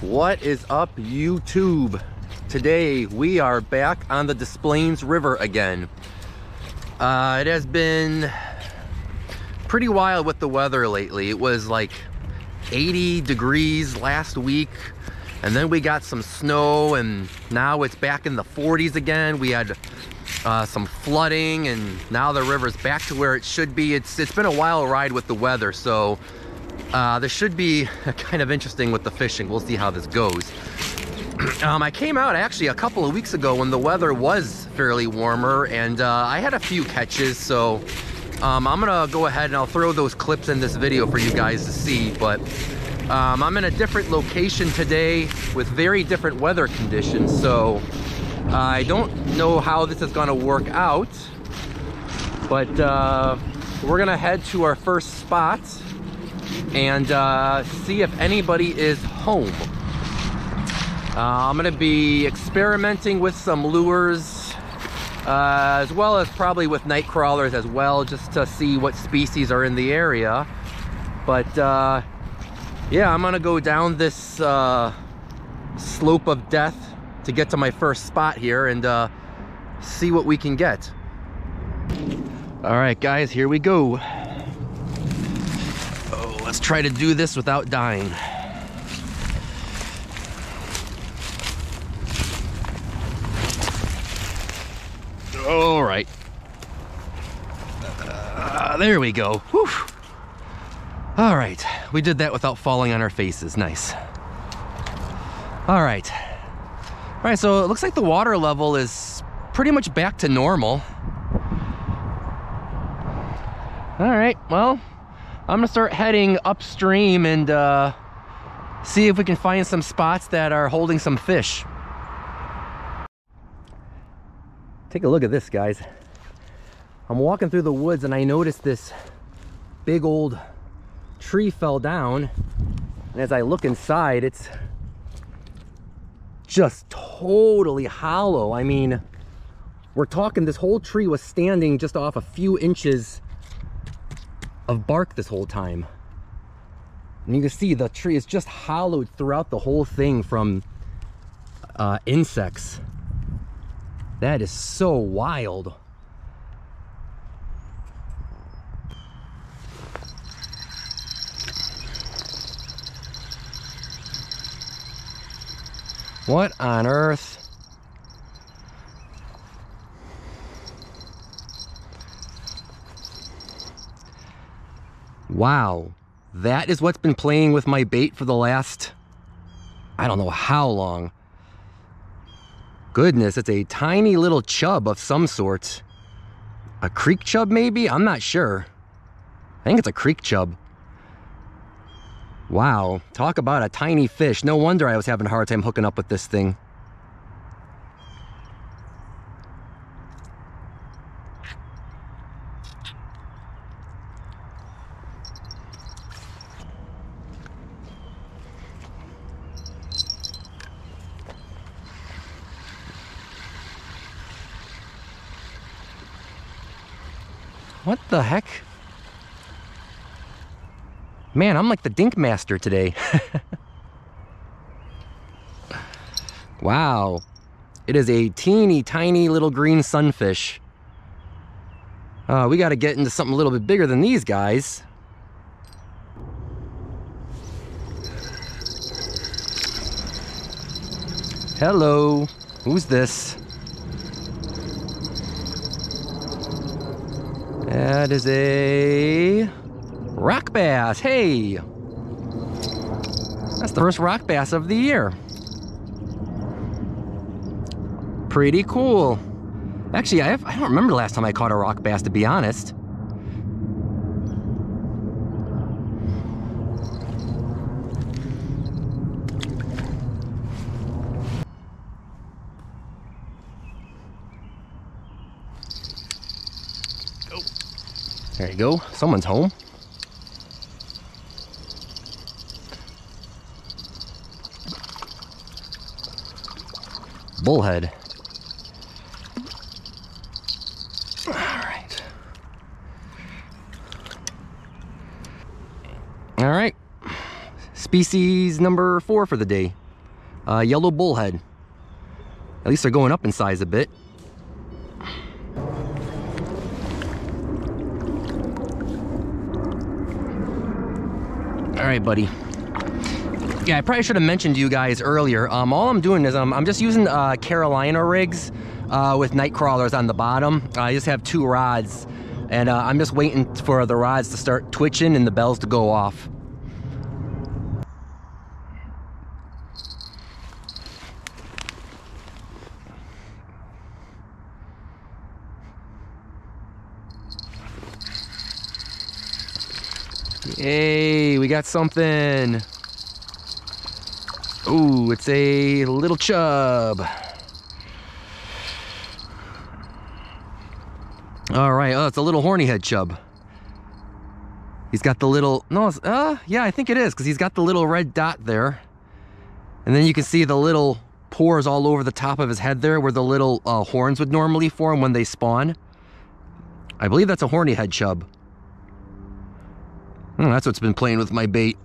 What is up, YouTube? Today we are back on the Des Plaines River again. It has been pretty wild with the weather lately. It was like 80 degrees last week, and then we got some snow, and now it's back in the 40s again. We had some flooding, and now the river's back to where it should be. It's been a wild ride with the weather, so this should be kind of interesting with the fishing. We'll see how this goes. I came out actually a couple of weeks ago when the weather was fairly warmer, and I had a few catches, so I'm gonna go ahead and I'll throw those clips in this video for you guys to see. But I'm in a different location today with very different weather conditions, so I don't know how this is gonna work out, but we're gonna head to our first spot and see if anybody is home. I'm gonna be experimenting with some lures, as well as probably with night crawlers as well, just to see what species are in the area. But yeah, I'm gonna go down this slope of death to get to my first spot here and see what we can get. All right, guys, here we go. Oh, let's try to do this without dying. All right. There we go. Whew. All right, we did that without falling on our faces. Nice. All right. All right, so it looks like the water level is pretty much back to normal. All right, well, I'm gonna start heading upstream and see if we can find some spots that are holding some fish. Take a look at this, guys. I'm walking through the woods and I noticed this big old tree fell down, and as I look inside, it's just totally hollow. I mean, we're talking this whole tree was standing just off a few inches of bark this whole time. And you can see the tree is just hollowed throughout the whole thing from insects. That is so wild. What on earth? Wow, that is what's been playing with my bait for the last, I don't know how long. Goodness, it's a tiny little chub of some sort. A creek chub maybe? I'm not sure. I think it's a creek chub. Wow, talk about a tiny fish. No wonder I was having a hard time hooking up with this thing. What the heck? Man, I'm like the dink master today. Wow. It is a teeny tiny little green sunfish. We got to get into something a little bit bigger than these guys. Hello. Who's this? That is a rock bass. Hey, that's the first rock bass of the year. Pretty cool. Actually, I don't remember the last time I caught a rock bass, to be honest. There you go, someone's home. Bullhead. All right. All right. Species number 4 for the day. Yellow bullhead. At least they're going up in size a bit. All right, buddy. Yeah, I probably should have mentioned to you guys earlier. All I'm doing is I'm just using Carolina rigs with night crawlers on the bottom. I just have 2 rods, and I'm just waiting for the rods to start twitching and the bells to go off. Hey, we got something. Ooh, it's a little chub. All right, oh, it's a little horny head chub. He's got the little, no, yeah, I think it is, because he's got the little red dot there. And then you can see the little pores all over the top of his head there, where the little horns would normally form when they spawn. I believe that's a horny head chub. That's what's been playing with my bait.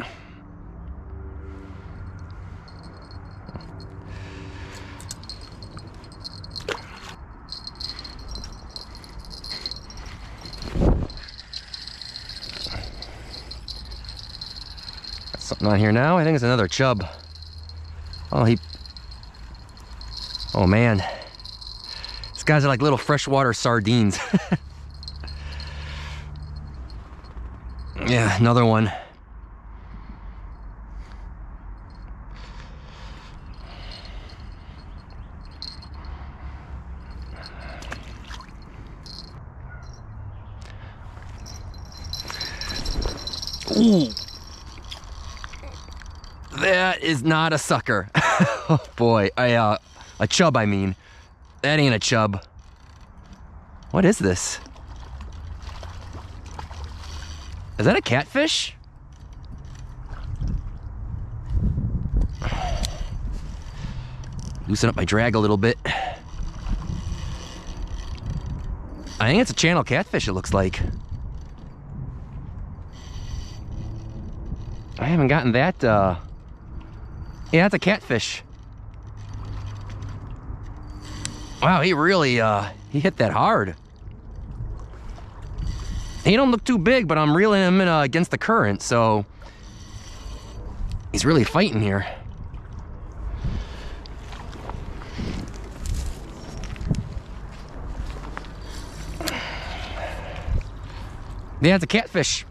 Got something on here now. I think it's another chub. Oh, oh man. These guys are like little freshwater sardines. Yeah, another one. Ooh. That is not a sucker. Oh boy, a chub, I mean. That ain't a chub. What is this? Is that a catfish? Loosen up my drag a little bit. I think it's a channel catfish, it looks like. I haven't gotten that, yeah, that's a catfish. Wow, he really, he hit that hard. He don't look too big, but I'm reeling him in against the current, so he's really fighting here. Yeah, it's a catfish.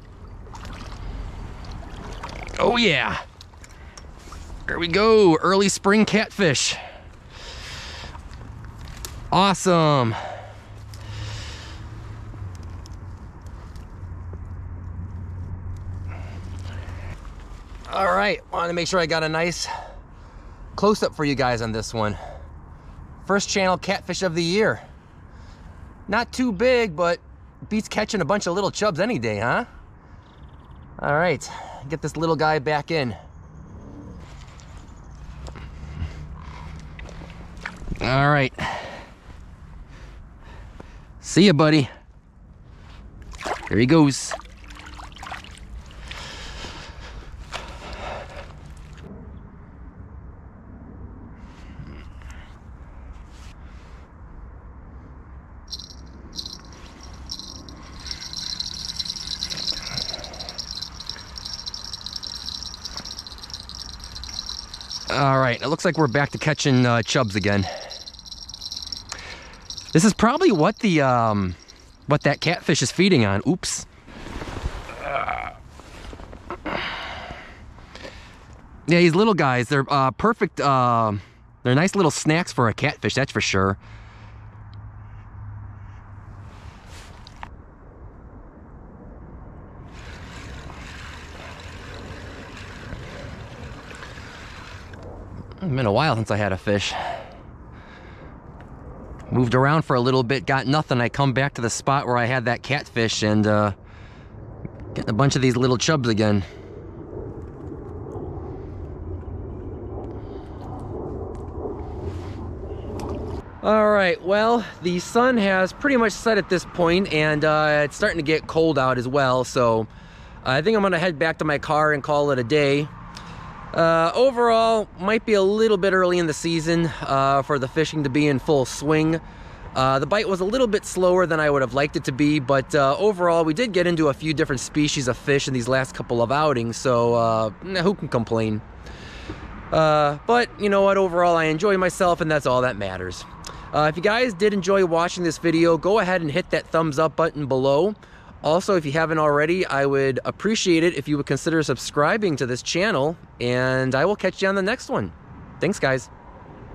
Oh yeah. There we go, early spring catfish. Awesome. All right, wanted to make sure I got a nice close-up for you guys on this one. First channel catfish of the year. Not too big, but beats catching a bunch of little chubs any day, huh? All right, get this little guy back in. All right. See ya, buddy. There he goes. All right, it looks like we're back to catching chubs again. This is probably what the what that catfish is feeding on. Oops. Yeah, these little guys, they're perfect. They're nice little snacks for a catfish, that's for sure. It's been a while since I had a fish. Moved around for a little bit, got nothing. I come back to the spot where I had that catfish and getting a bunch of these little chubs again. All right, well, the sun has pretty much set at this point, and it's starting to get cold out as well, so I think I'm gonna head back to my car and call it a day. Overall, might be a little bit early in the season for the fishing to be in full swing. The bite was a little bit slower than I would have liked it to be, but overall, we did get into a few different species of fish in these last couple of outings, so who can complain? But you know what, overall, I enjoy myself, and that's all that matters. If you guys did enjoy watching this video, go ahead and hit that thumbs up button below. Also, if you haven't already, I would appreciate it if you would consider subscribing to this channel, and I will catch you on the next one. Thanks, guys.